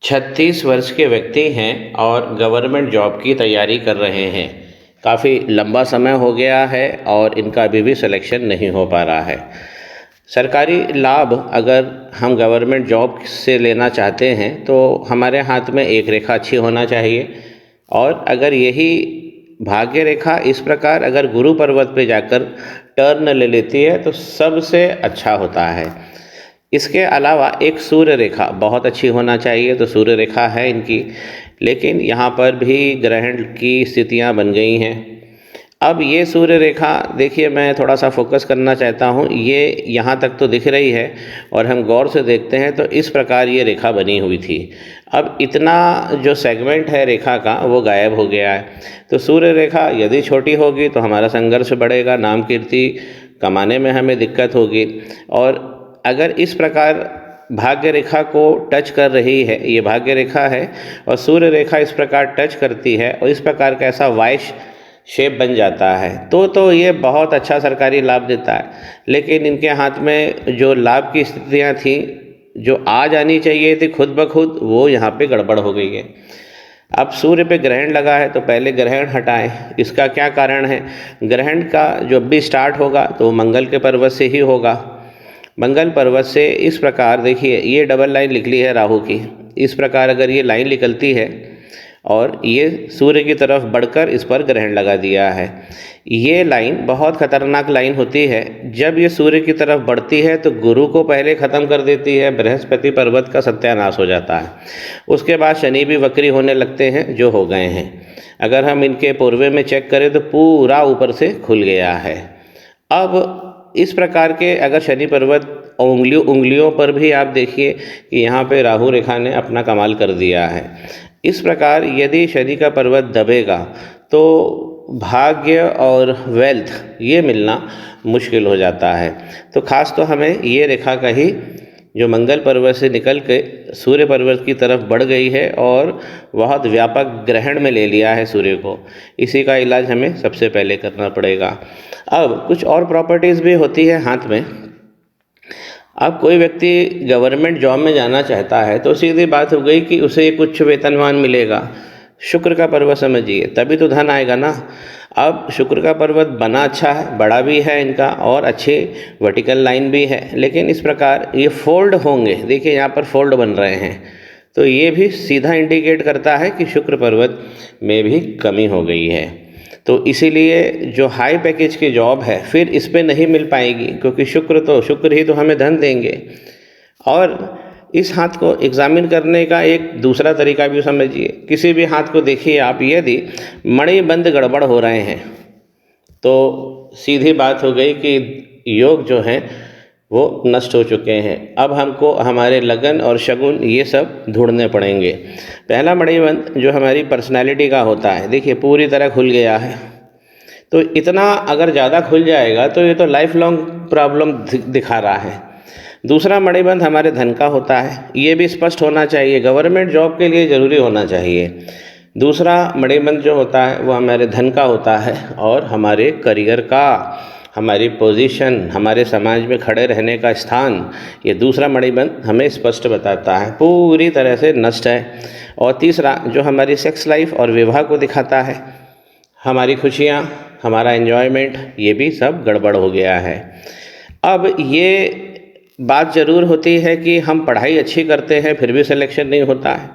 36 वर्ष के व्यक्ति हैं और गवर्नमेंट जॉब की तैयारी कर रहे हैं। काफ़ी लंबा समय हो गया है और इनका अभी भी सिलेक्शन नहीं हो पा रहा है। सरकारी लाभ अगर हम गवर्नमेंट जॉब से लेना चाहते हैं तो हमारे हाथ में एक रेखा अच्छी होना चाहिए, और अगर यही भाग्य रेखा इस प्रकार अगर गुरु पर्वत पे जाकर टर्न ले लेती है तो सबसे अच्छा होता है। इसके अलावा एक सूर्य रेखा बहुत अच्छी होना चाहिए, तो सूर्य रेखा है इनकी, लेकिन यहाँ पर भी ग्रहण की स्थितियाँ बन गई हैं। अब ये सूर्य रेखा देखिए, मैं थोड़ा सा फोकस करना चाहता हूँ। ये यहाँ तक तो दिख रही है और हम गौर से देखते हैं तो इस प्रकार ये रेखा बनी हुई थी। अब इतना जो सेगमेंट है रेखा का वो गायब हो गया है। तो सूर्य रेखा यदि छोटी होगी तो हमारा संघर्ष बढ़ेगा, नाम कीर्ति कमाने में हमें दिक्कत होगी। और अगर इस प्रकार भाग्य रेखा को टच कर रही है, ये भाग्य रेखा है और सूर्य रेखा इस प्रकार टच करती है और इस प्रकार का ऐसा वाई शेप बन जाता है तो ये बहुत अच्छा सरकारी लाभ देता है। लेकिन इनके हाथ में जो लाभ की स्थितियाँ थी जो आ जानी चाहिए थी खुद ब खुद, वो यहाँ पे गड़बड़ हो गई है। अब सूर्य पे ग्रहण लगा है तो पहले ग्रहण हटाएं। इसका क्या कारण है? ग्रहण का जब भी स्टार्ट होगा तो मंगल के पर्वत से ही होगा। मंगल पर्वत से इस प्रकार देखिए, ये डबल लाइन निकली है राहु की। इस प्रकार अगर ये लाइन निकलती है और ये सूर्य की तरफ बढ़कर इस पर ग्रहण लगा दिया है, ये लाइन बहुत खतरनाक लाइन होती है। जब ये सूर्य की तरफ बढ़ती है तो गुरु को पहले ख़त्म कर देती है, बृहस्पति पर्वत का सत्यानाश हो जाता है। उसके बाद शनि भी वक्री होने लगते हैं, जो हो गए हैं। अगर हम इनके पूर्वे में चेक करें तो पूरा ऊपर से खुल गया है। अब इस प्रकार के अगर शनि पर्वत उंगलियों पर भी आप देखिए कि यहाँ पे राहु रेखा ने अपना कमाल कर दिया है। इस प्रकार यदि शनि का पर्वत दबेगा तो भाग्य और वेल्थ ये मिलना मुश्किल हो जाता है। तो खास तो हमें ये रेखा का ही जो मंगल पर्वत से निकल के सूर्य पर्वत की तरफ बढ़ गई है और बहुत व्यापक ग्रहण में ले लिया है सूर्य को, इसी का इलाज हमें सबसे पहले करना पड़ेगा। अब कुछ और प्रॉपर्टीज़ भी होती है हाथ में। अब कोई व्यक्ति गवर्नमेंट जॉब में जाना चाहता है तो सीधी बात हो गई कि उसे कुछ वेतनमान मिलेगा। शुक्र का पर्वत समझिए, तभी तो धन आएगा ना। अब शुक्र का पर्वत बना अच्छा है, बड़ा भी है इनका और अच्छे वर्टिकल लाइन भी है, लेकिन इस प्रकार ये फोल्ड होंगे। देखिए यहाँ पर फोल्ड बन रहे हैं, तो ये भी सीधा इंडिकेट करता है कि शुक्र पर्वत में भी कमी हो गई है। तो इसीलिए जो हाई पैकेज की जॉब है फिर इस पे नहीं मिल पाएगी, क्योंकि शुक्र ही तो हमें धन देंगे। और इस हाथ को एग्जामिन करने का एक दूसरा तरीका भी समझिए। किसी भी हाथ को देखिए आप, यदि मणिबंध गड़बड़ हो रहे हैं तो सीधी बात हो गई कि योग जो हैं वो नष्ट हो चुके हैं। अब हमको हमारे लगन और शगुन ये सब ढूंढने पड़ेंगे। पहला मणिबंध जो हमारी पर्सनैलिटी का होता है, देखिए पूरी तरह खुल गया है। तो इतना अगर ज़्यादा खुल जाएगा तो ये तो लाइफ लॉन्ग प्रॉब्लम दिखा रहा है। दूसरा मणिबंध हमारे धन का होता है, ये भी स्पष्ट होना चाहिए, गवर्नमेंट जॉब के लिए ज़रूरी होना चाहिए। दूसरा मणिबंध जो होता है वो हमारे धन का होता है और हमारे करियर का, हमारी पोजीशन, हमारे समाज में खड़े रहने का स्थान, ये दूसरा मणिबंध हमें स्पष्ट बताता है, पूरी तरह से नष्ट है। और तीसरा जो हमारी सेक्स लाइफ और विवाह को दिखाता है, हमारी खुशियाँ, हमारा एंजॉयमेंट, ये भी सब गड़बड़ हो गया है। अब ये बात ज़रूर होती है कि हम पढ़ाई अच्छी करते हैं फिर भी सिलेक्शन नहीं होता है,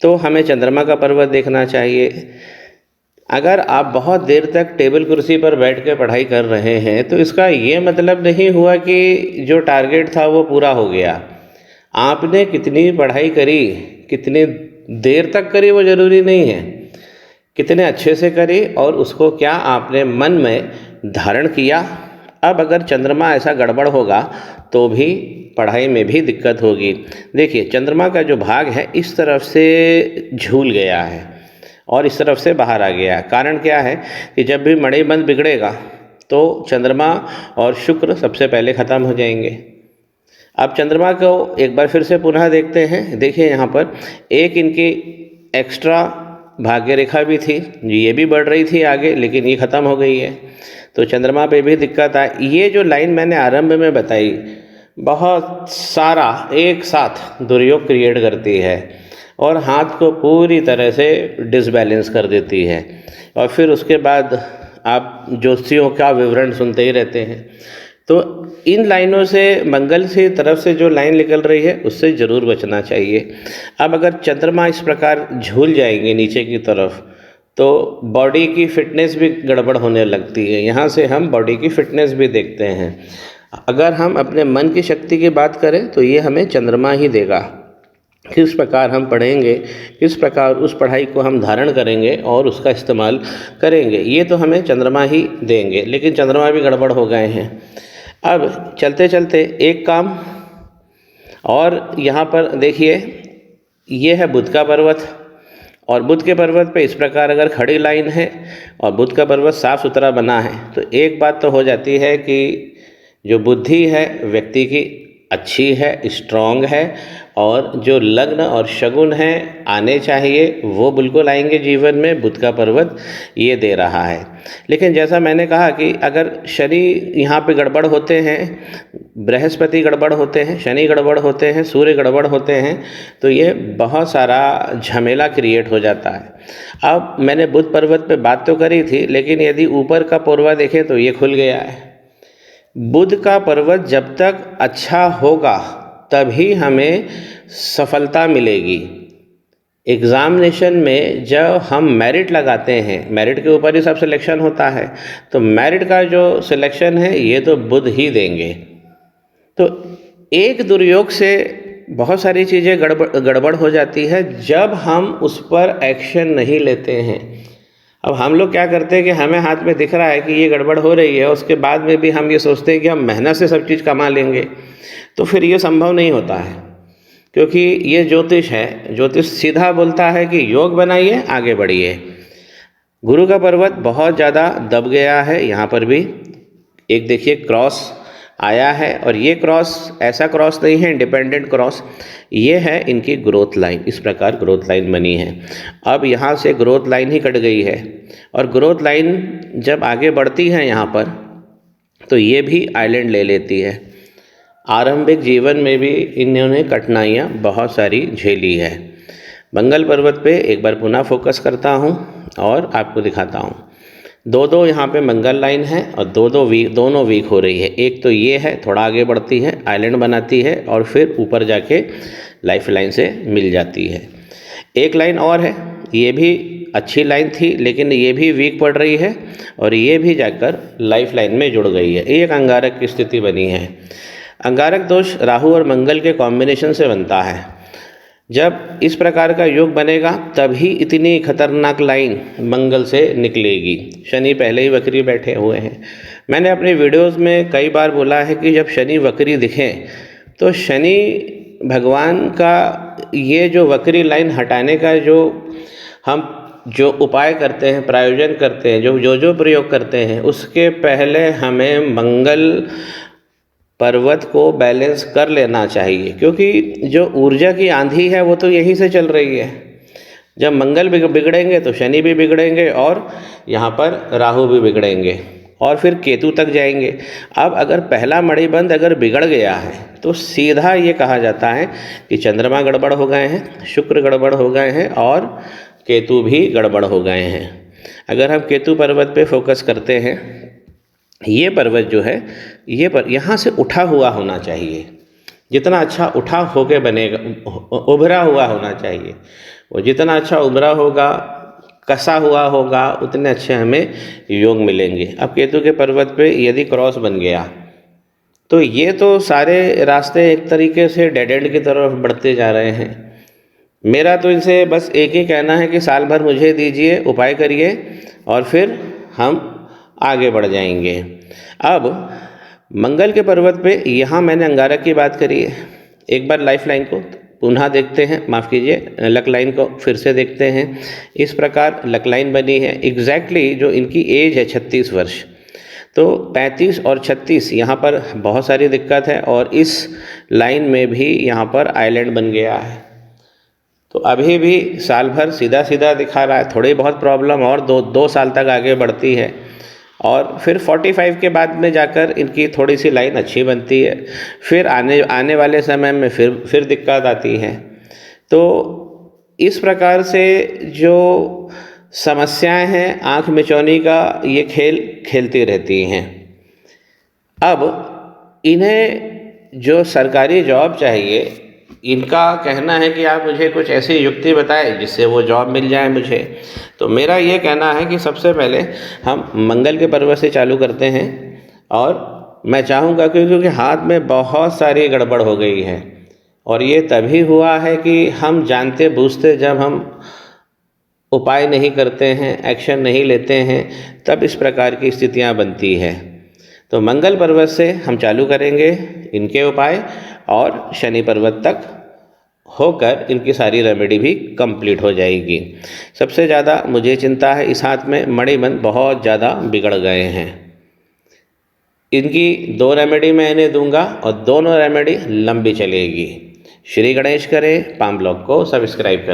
तो हमें चंद्रमा का पर्वत देखना चाहिए। अगर आप बहुत देर तक टेबल कुर्सी पर बैठ के पढ़ाई कर रहे हैं तो इसका ये मतलब नहीं हुआ कि जो टारगेट था वो पूरा हो गया। आपने कितनी पढ़ाई करी, कितनी देर तक करी, वो ज़रूरी नहीं है, कितने अच्छे से करी और उसको क्या आपने मन में धारण किया। अब अगर चंद्रमा ऐसा गड़बड़ होगा तो भी पढ़ाई में भी दिक्कत होगी। देखिए चंद्रमा का जो भाग है इस तरफ से झूल गया है और इस तरफ से बाहर आ गया है। कारण क्या है कि जब भी मणिबंध बिगड़ेगा तो चंद्रमा और शुक्र सबसे पहले ख़त्म हो जाएंगे। अब चंद्रमा को एक बार फिर से पुनः देखते हैं। देखिए यहाँ पर एक इनकी एक्स्ट्रा भाग्य रेखा भी थी, ये भी बढ़ रही थी आगे, लेकिन ये ख़त्म हो गई है, तो चंद्रमा पे भी दिक्कत आई। ये जो लाइन मैंने आरंभ में बताई बहुत सारा एक साथ दुर्योग क्रिएट करती है और हाथ को पूरी तरह से डिसबैलेंस कर देती है। और फिर उसके बाद आप ज्योतिषियों का विवरण सुनते ही रहते हैं। तो इन लाइनों से, मंगल से तरफ से जो लाइन निकल रही है उससे ज़रूर बचना चाहिए। अब अगर चंद्रमा इस प्रकार झूल जाएंगे नीचे की तरफ तो बॉडी की फिटनेस भी गड़बड़ होने लगती है। यहाँ से हम बॉडी की फिटनेस भी देखते हैं। अगर हम अपने मन की शक्ति की बात करें तो ये हमें चंद्रमा ही देगा। किस प्रकार हम पढ़ेंगे, किस प्रकार उस पढ़ाई को हम धारण करेंगे और उसका इस्तेमाल करेंगे, ये तो हमें चंद्रमा ही देंगे। लेकिन चंद्रमा भी गड़बड़ हो गए हैं। अब चलते चलते एक काम और यहाँ पर देखिए, ये है बुध का पर्वत और बुध के पर्वत पे इस प्रकार अगर खड़ी लाइन है और बुध का पर्वत साफ़ सुथरा बना है तो एक बात तो हो जाती है कि जो बुद्धि है व्यक्ति की अच्छी है, स्ट्रॉन्ग है, और जो लग्न और शगुन है आने चाहिए वो बिल्कुल आएंगे जीवन में। बुध का पर्वत ये दे रहा है। लेकिन जैसा मैंने कहा कि अगर शनि यहाँ पे गड़बड़ होते हैं, बृहस्पति गड़बड़ होते हैं, शनि गड़बड़ होते हैं, सूर्य गड़बड़ होते हैं तो ये बहुत सारा झमेला क्रिएट हो जाता है। अब मैंने बुध पर्वत पे बात तो करी थी, लेकिन यदि ऊपर का पूर्वा देखें तो ये खुल गया है। बुध का पर्वत जब तक अच्छा होगा तभी हमें सफलता मिलेगी। एग्ज़ामिनेशन में जब हम मेरिट लगाते हैं, मेरिट के ऊपर ही सब सिलेक्शन होता है, तो मेरिट का जो सिलेक्शन है ये तो बुध ही देंगे। तो एक दुर्योग से बहुत सारी चीज़ें गड़बड़ हो जाती है जब हम उस पर एक्शन नहीं लेते हैं। अब हम लोग क्या करते हैं कि हमें हाथ में दिख रहा है कि ये गड़बड़ हो रही है, उसके बाद में भी हम ये सोचते हैं कि हम मेहनत से सब चीज़ कमा लेंगे, तो फिर ये संभव नहीं होता है। क्योंकि ये ज्योतिष है, ज्योतिष सीधा बोलता है कि योग बनाइए, आगे बढ़िए। गुरु का पर्वत बहुत ज़्यादा दब गया है। यहाँ पर भी एक देखिए क्रॉस आया है, और ये क्रॉस ऐसा क्रॉस नहीं है इंडिपेंडेंट क्रॉस, ये है इनकी ग्रोथ लाइन। इस प्रकार ग्रोथ लाइन बनी है। अब यहाँ से ग्रोथ लाइन ही कट गई है, और ग्रोथ लाइन जब आगे बढ़ती है यहाँ पर तो ये भी आइलैंड ले लेती है। आरंभिक जीवन में भी इन्होंने कठिनाइयाँ बहुत सारी झेली है। मंगल पर्वत पे एक बार पुनः फोकस करता हूँ और आपको दिखाता हूँ। दो यहाँ पे मंगल लाइन है और दोनों वीक हो रही है। एक तो ये है, थोड़ा आगे बढ़ती है, आइलैंड बनाती है और फिर ऊपर जाके लाइफ लाइन से मिल जाती है। एक लाइन और है, ये भी अच्छी लाइन थी लेकिन ये भी वीक पड़ रही है और ये भी जाकर लाइफ लाइन में जुड़ गई है। एक अंगारक की स्थिति बनी है। अंगारक दोष राहु और मंगल के कॉम्बिनेशन से बनता है। जब इस प्रकार का योग बनेगा तभी इतनी खतरनाक लाइन मंगल से निकलेगी। शनि पहले ही वक्री बैठे हुए हैं। मैंने अपने वीडियोस में कई बार बोला है कि जब शनि वक्री दिखें तो शनि भगवान का ये जो वक्री लाइन हटाने का जो उपाय करते हैं, प्रायोजन करते हैं, जो प्रयोग करते हैं, उसके पहले हमें मंगल पर्वत को बैलेंस कर लेना चाहिए। क्योंकि जो ऊर्जा की आंधी है वो तो यहीं से चल रही है। जब मंगल बिगड़ेंगे तो शनि भी बिगड़ेंगे और यहाँ पर राहु भी बिगड़ेंगे और फिर केतु तक जाएंगे। अब अगर पहला मणिबंध अगर बिगड़ गया है तो सीधा ये कहा जाता है कि चंद्रमा गड़बड़ हो गए हैं, शुक्र गड़बड़ हो गए हैं और केतु भी गड़बड़ हो गए हैं। अगर हम केतु पर्वत पे फोकस करते हैं, ये पर्वत जो है ये यहाँ से उठा हुआ होना चाहिए। जितना अच्छा उठा होके बनेगा, उभरा हुआ होना चाहिए। वो जितना अच्छा उभरा होगा, कसा हुआ होगा, उतने अच्छे हमें योग मिलेंगे। अब केतु के पर्वत पे यदि क्रॉस बन गया तो ये तो सारे रास्ते एक तरीके से डेड एंड की तरफ बढ़ते जा रहे हैं। मेरा तो इनसे बस एक ही कहना है कि साल भर मुझे दीजिए, उपाय करिए और फिर हम आगे बढ़ जाएंगे। अब मंगल के पर्वत पे यहाँ मैंने अंगारक की बात करी है। एक बार लाइफ लाइन को पुनः देखते हैं, माफ़ कीजिए, लक लाइन को फिर से देखते हैं। इस प्रकार लक लाइन बनी है। एग्जैक्टली जो इनकी एज है 36 वर्ष, तो 35 और 36 यहाँ पर बहुत सारी दिक्कत है और इस लाइन में भी यहाँ पर आइलैंड बन गया है। तो अभी भी साल भर सीधा सीधा दिखा रहा है। थोड़ी बहुत प्रॉब्लम और दो साल तक आगे बढ़ती है और फिर 45 के बाद में जाकर इनकी थोड़ी सी लाइन अच्छी बनती है, फिर आने वाले समय में फिर दिक्कत आती है। तो इस प्रकार से जो समस्याएं हैं, आँख मिचौनी का ये खेल खेलती रहती हैं। अब इन्हें जो सरकारी जॉब चाहिए, इनका कहना है कि आप मुझे कुछ ऐसी युक्ति बताएं जिससे वो जॉब मिल जाए मुझे। तो मेरा ये कहना है कि सबसे पहले हम मंगल के पर्व से चालू करते हैं, और मैं चाहूँगा क्योंकि हाथ में बहुत सारी गड़बड़ हो गई है, और ये तभी हुआ है कि हम जानते बूझते जब हम उपाय नहीं करते हैं, एक्शन नहीं लेते हैं, तब इस प्रकार की स्थितियाँ बनती है। तो मंगल पर्वत से हम चालू करेंगे इनके उपाय, और शनि पर्वत तक होकर इनकी सारी रेमेडी भी कंप्लीट हो जाएगी। सबसे ज़्यादा मुझे चिंता है इस हाथ में, मणिबंध बहुत ज़्यादा बिगड़ गए हैं। इनकी 2 रेमेडी मैं इन्हें दूंगा, और दोनों रेमेडी लंबी चलेगी। श्री गणेश करें, पाम ब्लॉग को सब्सक्राइब करें।